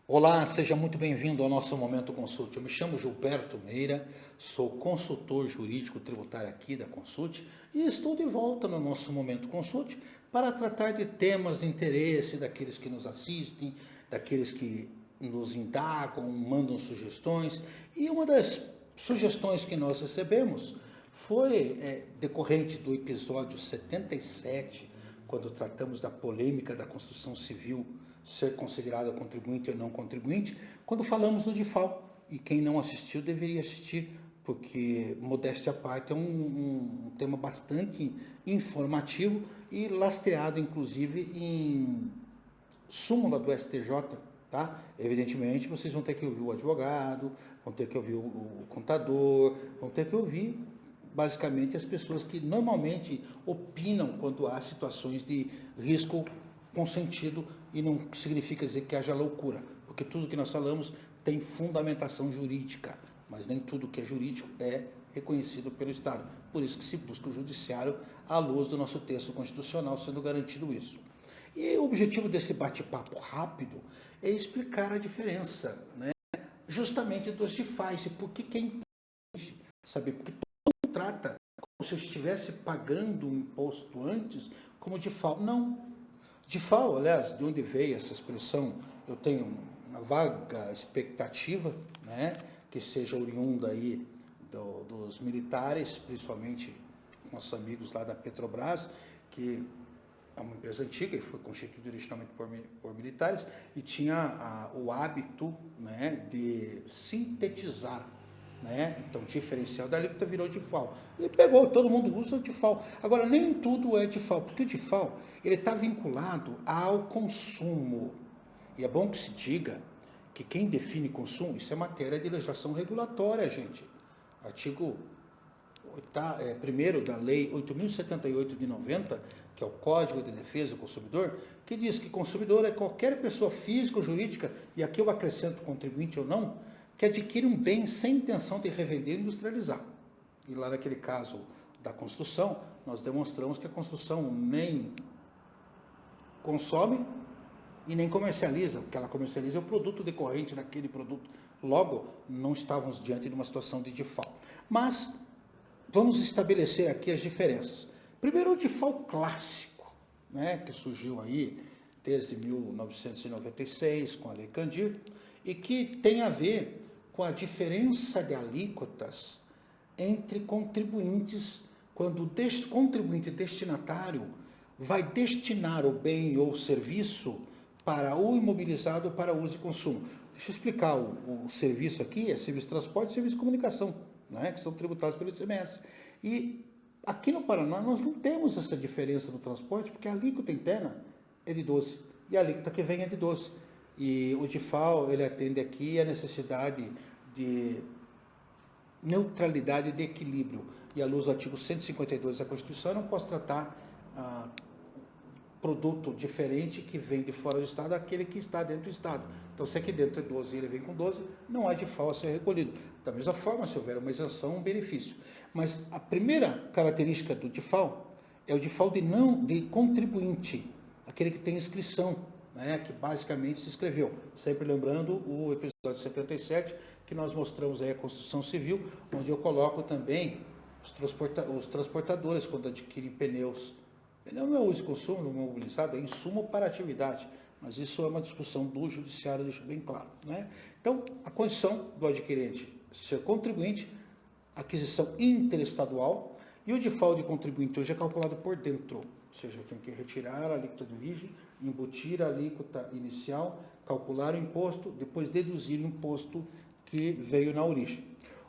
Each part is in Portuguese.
Olá, seja muito bem-vindo ao nosso Momento Consult. Eu me chamo Gilberto Meira, sou consultor jurídico tributário aqui da Consult e estou de volta no nosso Momento Consult para tratar de temas de interesse daqueles que nos assistem, daqueles que nos indagam, mandam sugestões. E uma das sugestões que nós recebemos foi decorrente do episódio 77, quando tratamos da polêmica da construção civil ser considerada contribuinte ou não contribuinte, quando falamos do DIFAL. E quem não assistiu deveria assistir, porque, modéstia à parte, é um tema bastante informativo e lastreado, inclusive, em súmula do STJ, tá? Evidentemente, vocês vão ter que ouvir o advogado, vão ter que ouvir o contador, vão ter que ouvir basicamente as pessoas que normalmente opinam quando há situações de risco consentido, e não significa dizer que haja loucura, porque tudo que nós falamos tem fundamentação jurídica, mas nem tudo que é jurídico é reconhecido pelo Estado. Por isso que se busca o judiciário à luz do nosso texto constitucional, sendo garantido isso. E o objetivo desse bate-papo rápido é explicar a diferença, né, justamente dos DIFAs, e por que é importante saber, porque todo mundo trata como se eu estivesse pagando um imposto antes como DIFAL. Não. DIFAL, aliás, de onde veio essa expressão, eu tenho uma vaga expectativa, né, que seja oriunda aí dos militares, principalmente nossos amigos lá da Petrobras, que é uma empresa antiga e foi constituída originalmente por militares e tinha o hábito, né, de sintetizar, né? Então, diferencial da alíquota virou DIFAL. E pegou, todo mundo usa o DIFAL. Agora, nem tudo é DIFAL, porque o DIFAL ele está vinculado ao consumo. E é bom que se diga que quem define consumo, isso é matéria de legislação regulatória, gente. Artigo primeiro da Lei 8.078 de 90, que é o Código de Defesa do Consumidor, que diz que consumidor é qualquer pessoa física ou jurídica, e aqui eu acrescento contribuinte ou não, que adquire um bem sem intenção de revender e industrializar. E lá naquele caso da construção, nós demonstramos que a construção nem consome e nem comercializa. O que ela comercializa é o produto decorrente daquele produto. Logo, não estávamos diante de uma situação de DIFAL. Mas vamos estabelecer aqui as diferenças. Primeiro, o DIFAL clássico, né, que surgiu aí desde 1996 com a Lei Candir, e que tem a ver com a diferença de alíquotas entre contribuintes, quando o contribuinte destinatário vai destinar o bem ou serviço para o imobilizado para uso e consumo. Deixa eu explicar, o serviço aqui é serviço de transporte e serviço de comunicação, né, que são tributados pelo ICMS. E aqui no Paraná nós não temos essa diferença no transporte, porque a alíquota interna é de 12 e a alíquota que vem é de 12. E o DIFAL, ele atende aqui a necessidade de neutralidade e de equilíbrio. E à luz do artigo 152 da Constituição, eu não posso tratar produto diferente que vem de fora do Estado daquele que está dentro do Estado. Então, se aqui dentro é 12 e ele vem com 12, não há DIFAL a ser recolhido. Da mesma forma, se houver uma isenção, um benefício. Mas a primeira característica do DIFAL é o DIFAL de contribuinte, aquele que tem inscrição, né, que basicamente se inscreveu. Sempre lembrando o episódio 77, que nós mostramos aí a construção civil, onde eu coloco também os transportadores, quando adquirem pneus. Pneu não é uso e consumo no mobilizado, é insumo para atividade, mas isso é uma discussão do judiciário, deixa bem claro, né? Então, a condição do adquirente ser contribuinte, aquisição interestadual, e o DIFAL de contribuinte hoje é calculado por dentro, ou seja, eu tenho que retirar a alíquota de origem, embutir a alíquota inicial, calcular o imposto, depois deduzir o imposto que veio na origem.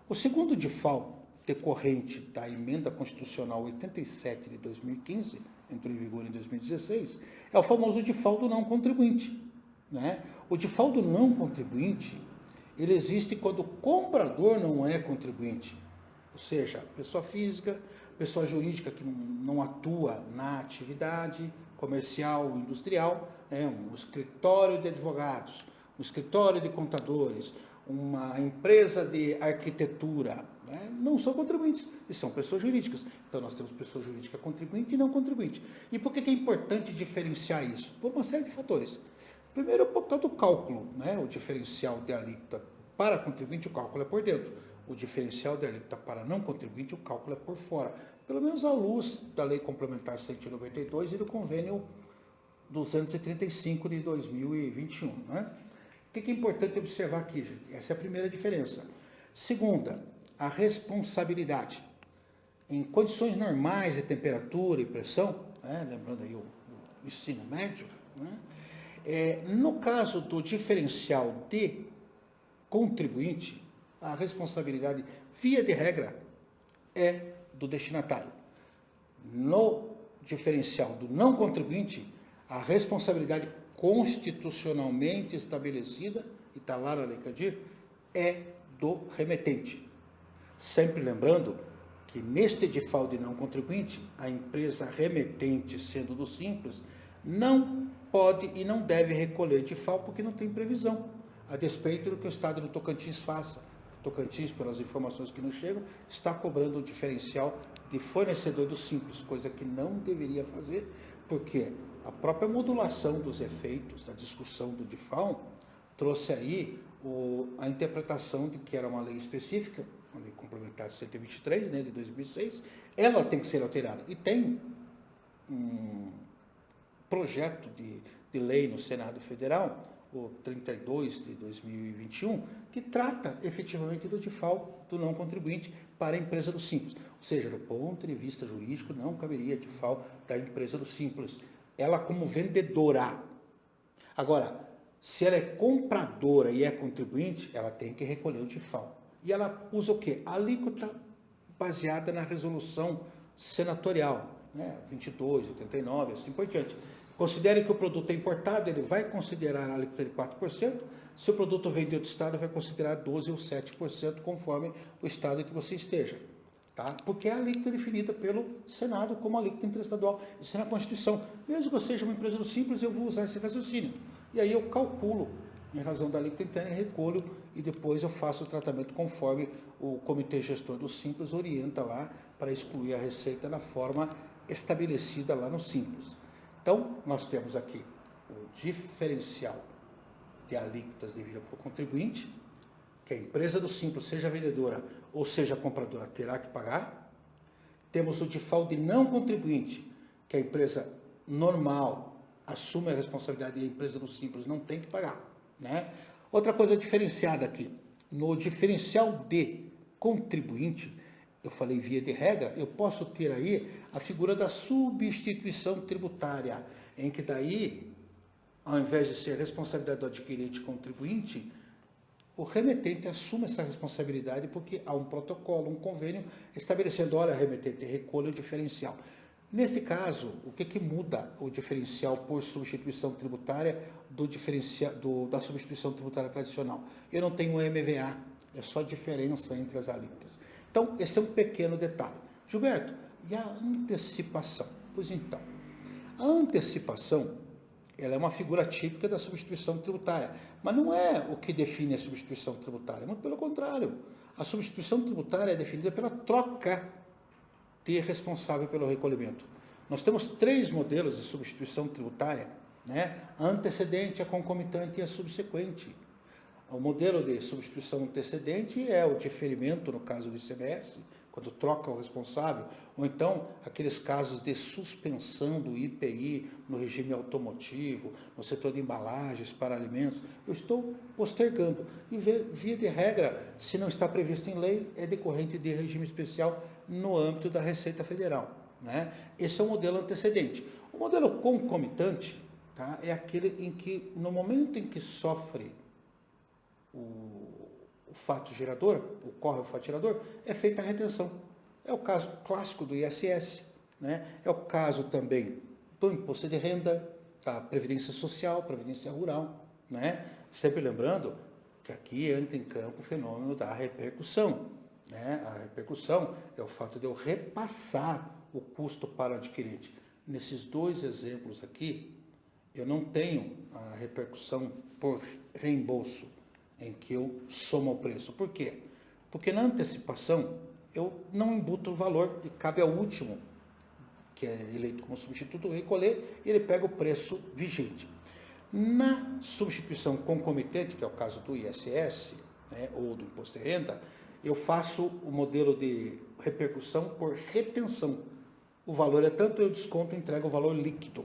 O segundo DIFAL, decorrente da emenda constitucional 87 de 2015, entrou em vigor em 2016, é o famoso DIFAL do não contribuinte, né? O DIFAL do não contribuinte, ele existe quando o comprador não é contribuinte, ou seja, pessoa física, pessoa jurídica que não atua na atividade comercial, industrial, né? Um escritório de advogados, um escritório de contadores, uma empresa de arquitetura, né, não são contribuintes, e são pessoas jurídicas. Então, nós temos pessoa jurídica contribuinte e não contribuinte. E por que é importante diferenciar isso? Por uma série de fatores. Primeiro, por causa do cálculo, né? O diferencial de alíquota para contribuinte, o cálculo é por dentro. O diferencial de alíquota para não contribuinte, o cálculo é por fora. Pelo menos à luz da Lei Complementar 192 e do Convênio 235 de 2021. Né? O que é importante observar aqui, gente? Essa é a primeira diferença. Segunda, a responsabilidade. Em condições normais de temperatura e pressão, né? Lembrando aí o ensino médio, né? No caso do diferencial de contribuinte, a responsabilidade, via de regra, é do destinatário. No diferencial do não contribuinte, a responsabilidade constitucionalmente estabelecida, e está lá na Lei Candir, é do remetente. Sempre lembrando que neste default de não contribuinte, a empresa remetente, sendo do Simples, não pode e não deve recolher default porque não tem previsão, a despeito do que o Estado do Tocantins faça. O Tocantins, pelas informações que nos chegam, está cobrando o diferencial de fornecedor do Simples, coisa que não deveria fazer, porque a própria modulação dos efeitos da discussão do default trouxe aí a interpretação de que era uma lei específica, a Lei Complementar 123, né, de 2006, ela tem que ser alterada. E tem um projeto de lei no Senado Federal, o 32 de 2021, que trata efetivamente do default do não contribuinte para a empresa do Simples. Ou seja, do ponto de vista jurídico, não caberia default da empresa do Simples. Ela como vendedora. Agora, se ela é compradora e é contribuinte, ela tem que recolher o default. E ela usa o quê? A alíquota baseada na resolução senatorial, né? 22, 89, assim por diante. Considere que o produto é importado, ele vai considerar a alíquota de 4%. Se o produto vem de outro estado, vai considerar 12% ou 7%, conforme o estado em que você esteja. Tá? Porque é a alíquota definida pelo Senado como alíquota interestadual. Isso é na Constituição. Mesmo que eu seja uma empresa do Simples, eu vou usar esse raciocínio. E aí eu calculo, em razão da alíquota interna, recolho e depois eu faço o tratamento conforme o Comitê Gestor do Simples orienta lá para excluir a receita na forma estabelecida lá no Simples. Então, nós temos aqui o diferencial de alíquotas devida para o contribuinte, que a empresa do Simples, seja vendedora ou seja compradora, terá que pagar. Temos o default de não contribuinte, que a empresa normal assume a responsabilidade e a empresa do Simples não tem que pagar. Né? Outra coisa diferenciada aqui, no diferencial de contribuinte, eu falei via de regra, eu posso ter aí a figura da substituição tributária, em que daí, ao invés de ser responsabilidade do adquirente e contribuinte, o remetente assume essa responsabilidade porque há um protocolo, um convênio estabelecendo, olha, remetente, recolha o diferencial. Neste caso, o que muda o diferencial por substituição tributária da substituição tributária tradicional? Eu não tenho MVA, é só diferença entre as alíquotas. Então, esse é um pequeno detalhe. Gilberto, e a antecipação? Pois então, a antecipação, ela é uma figura típica da substituição tributária, mas não é o que define a substituição tributária, muito pelo contrário. A substituição tributária é definida pela troca de responsável pelo recolhimento. Nós temos 3 modelos de substituição tributária, né? A antecedente, a concomitante e a subsequente. O modelo de substituição antecedente é o diferimento, no caso do ICMS, quando troca o responsável, ou então aqueles casos de suspensão do IPI no regime automotivo, no setor de embalagens para alimentos, eu estou postergando. E via de regra, se não está previsto em lei, é decorrente de regime especial no âmbito da Receita Federal. Né? Esse é o modelo antecedente. O modelo concomitante, tá, é aquele em que, no momento em que sofre o fato gerador, ocorre o fato gerador, é feita a retenção. É o caso clássico do ISS, né? É o caso também do imposto de renda, da Previdência Social, Previdência Rural, né? Sempre lembrando que aqui entra em campo o fenômeno da repercussão, né? A repercussão é o fato de eu repassar o custo para o adquirente. Nesses 2 exemplos aqui, eu não tenho a repercussão por reembolso, em que eu somo o preço. Por quê? Porque na antecipação eu não embuto o valor e cabe ao último, que é eleito como substituto, recolher e ele pega o preço vigente. Na substituição concomitante, que é o caso do ISS, né, ou do imposto de renda, eu faço o modelo de repercussão por retenção. O valor é tanto, eu desconto e entrego o valor líquido.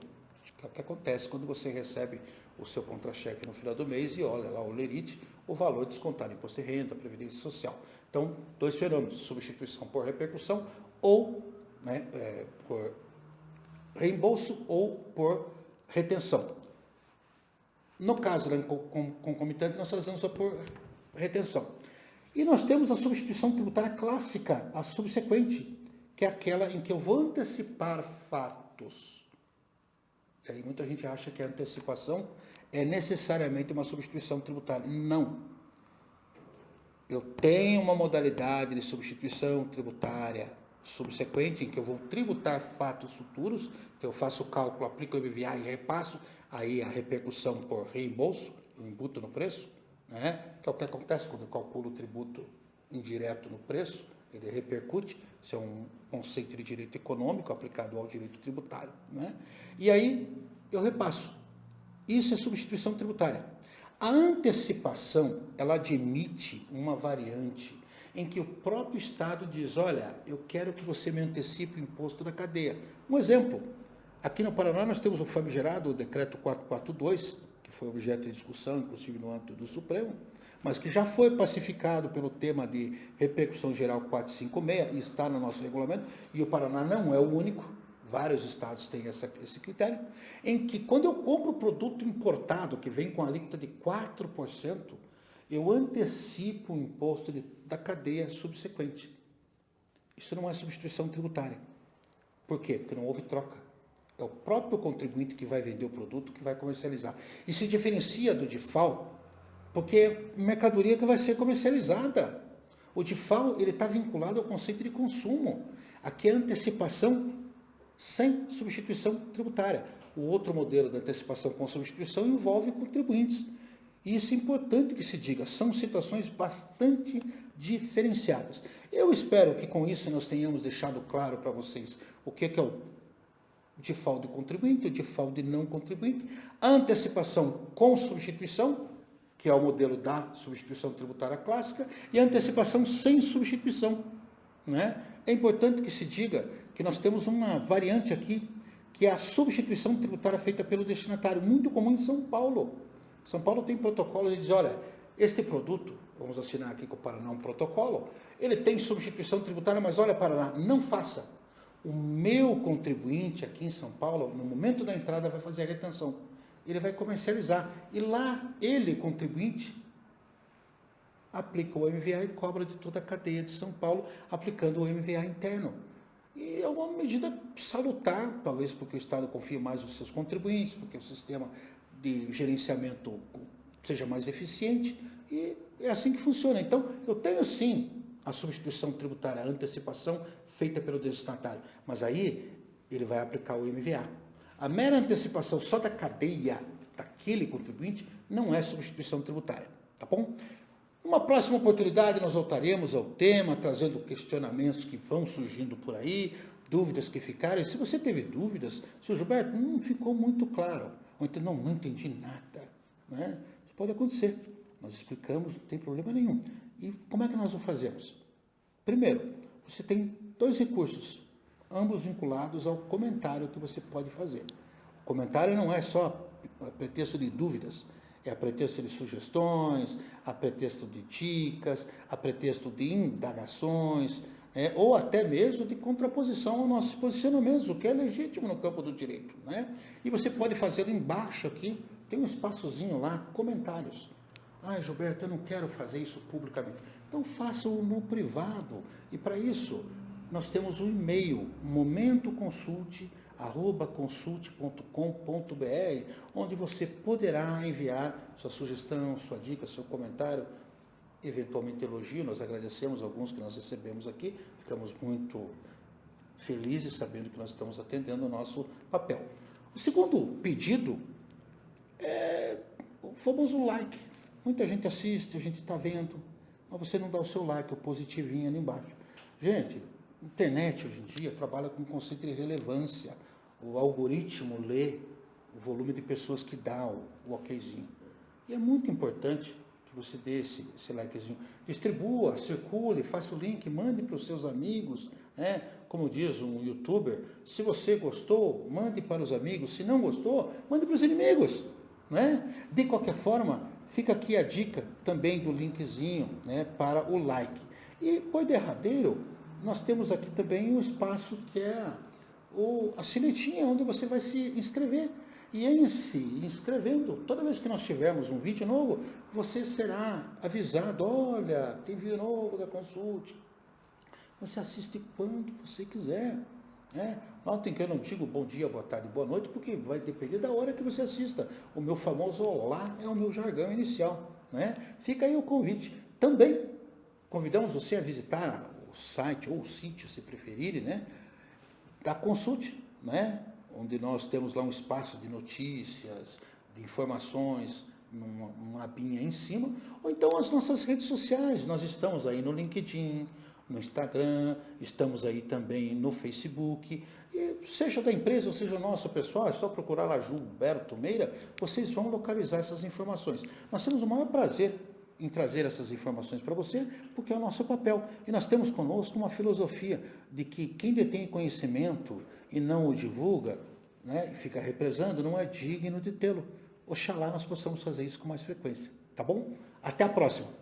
Que é o que acontece quando você recebe o seu contra-cheque no final do mês e olha lá o lerite, o valor descontado em imposto de renda, previdência social. Então, dois fenômenos, substituição por repercussão ou, né, por reembolso ou por retenção. No caso da concomitante, nós fazemos só por retenção. E nós temos a substituição tributária clássica, a subsequente, que é aquela em que eu vou antecipar fatos. E aí muita gente acha que a antecipação é necessariamente uma substituição tributária. Não. Eu tenho uma modalidade de substituição tributária subsequente, em que eu vou tributar fatos futuros, então eu faço o cálculo, aplico o IVA e repasso, aí a repercussão por reembolso, eu imputo no preço, né? Que é o que acontece quando eu calculo o tributo indireto no preço, ele repercute, isso é um conceito de direito econômico aplicado ao direito tributário, né? E aí eu repasso. Isso é substituição tributária. A antecipação, ela admite uma variante em que o próprio Estado diz, olha, eu quero que você me antecipe o imposto da cadeia. Um exemplo, aqui no Paraná nós temos o famigerado Decreto 442, que foi objeto de discussão, inclusive no âmbito do Supremo, mas que já foi pacificado pelo tema de repercussão geral 456 e está no nosso regulamento, e o Paraná não é o único, vários estados têm esse critério, em que quando eu compro produto importado, que vem com alíquota de 4%, eu antecipo o imposto da cadeia subsequente. Isso não é substituição tributária. Por quê? Porque não houve troca. É o próprio contribuinte que vai vender o produto, que vai comercializar. E se diferencia do DIFAL, porque é mercadoria que vai ser comercializada. O DIFAL está vinculado ao conceito de consumo. Aqui é antecipação sem substituição tributária. O outro modelo da antecipação com substituição envolve contribuintes. E isso é importante que se diga, são situações bastante diferenciadas. Eu espero que com isso nós tenhamos deixado claro para vocês o que é o DIFAL de contribuinte, o DIFAL de não contribuinte, a antecipação com substituição, que é o modelo da substituição tributária clássica, e a antecipação sem substituição, né? É importante que se diga que nós temos uma variante aqui, que é a substituição tributária feita pelo destinatário, muito comum em São Paulo. São Paulo tem protocolos e diz, olha, este produto, vamos assinar aqui com o Paraná um protocolo, ele tem substituição tributária, mas olha, Paraná, não faça. O meu contribuinte aqui em São Paulo, no momento da entrada, vai fazer a retenção. Ele vai comercializar. E lá, ele, contribuinte, aplica o MVA e cobra de toda a cadeia de São Paulo, aplicando o MVA interno. E é uma medida salutar, talvez porque o Estado confia mais nos seus contribuintes, porque o sistema de gerenciamento seja mais eficiente, e é assim que funciona. Então, eu tenho sim a substituição tributária, a antecipação feita pelo destinatário, mas aí ele vai aplicar o MVA. A mera antecipação só da cadeia daquele contribuinte não é substituição tributária, tá bom? Numa próxima oportunidade nós voltaremos ao tema, trazendo questionamentos que vão surgindo por aí, dúvidas que ficaram. E se você teve dúvidas, senhor Gilberto, não ficou muito claro, ou então não entendi nada, né? Isso pode acontecer. Nós explicamos, não tem problema nenhum. E como é que nós o fazemos? Primeiro, você tem dois recursos, ambos vinculados ao comentário que você pode fazer. O comentário não é só a pretexto de dúvidas, é a pretexto de sugestões, a pretexto de dicas, a pretexto de indagações, ou até mesmo de contraposição aos nossos posicionamentos, o que é legítimo no campo do direito, né? E você pode fazer embaixo aqui, tem um espaçozinho lá, comentários. Ah, Gilberto, eu não quero fazer isso publicamente. Então faça-o no privado. E para isso, nós temos um e-mail, momentoconsulte@consulte.com.br, onde você poderá enviar sua sugestão, sua dica, seu comentário, eventualmente elogio. Nós agradecemos alguns que nós recebemos aqui, ficamos muito felizes sabendo que nós estamos atendendo o nosso papel. O segundo pedido é o famoso like. Muita gente assiste, a gente está vendo, mas você não dá o seu like, o positivinho ali embaixo. Gente, a internet hoje em dia trabalha com o conceito de relevância. O algoritmo lê o volume de pessoas que dá o okzinho. E é muito importante que você dê esse likezinho. Distribua, circule, faça o link, mande para os seus amigos, né? Como diz um youtuber, se você gostou, mande para os amigos, se não gostou, mande para os inimigos, né? De qualquer forma, fica aqui a dica também do linkzinho, né, para o like. E por derradeiro, nós temos aqui também um espaço que é a sinetinha, onde você vai se inscrever. E em se inscrevendo, toda vez que nós tivermos um vídeo novo, você será avisado, olha, tem vídeo novo da Consult. Você assiste quando você quiser. Né? Notem que eu não digo bom dia, boa tarde, boa noite, porque vai depender da hora que você assista. O meu famoso olá é o meu jargão inicial. Né? Fica aí o convite. Também convidamos você a visitar o site, ou o sítio, se preferirem, né? Da Consult, né? Onde nós temos lá um espaço de notícias, de informações, numa abinha em cima, ou então as nossas redes sociais. Nós estamos aí no LinkedIn, no Instagram, estamos aí também no Facebook, e seja da empresa ou seja nosso, pessoal, é só procurar lá Gilberto Meira, vocês vão localizar essas informações. Nós temos o maior prazer em trazer essas informações para você, porque é o nosso papel. E nós temos conosco uma filosofia de que quem detém conhecimento e não o divulga, né, e fica represando, não é digno de tê-lo. Oxalá nós possamos fazer isso com mais frequência. Tá bom? Até a próxima!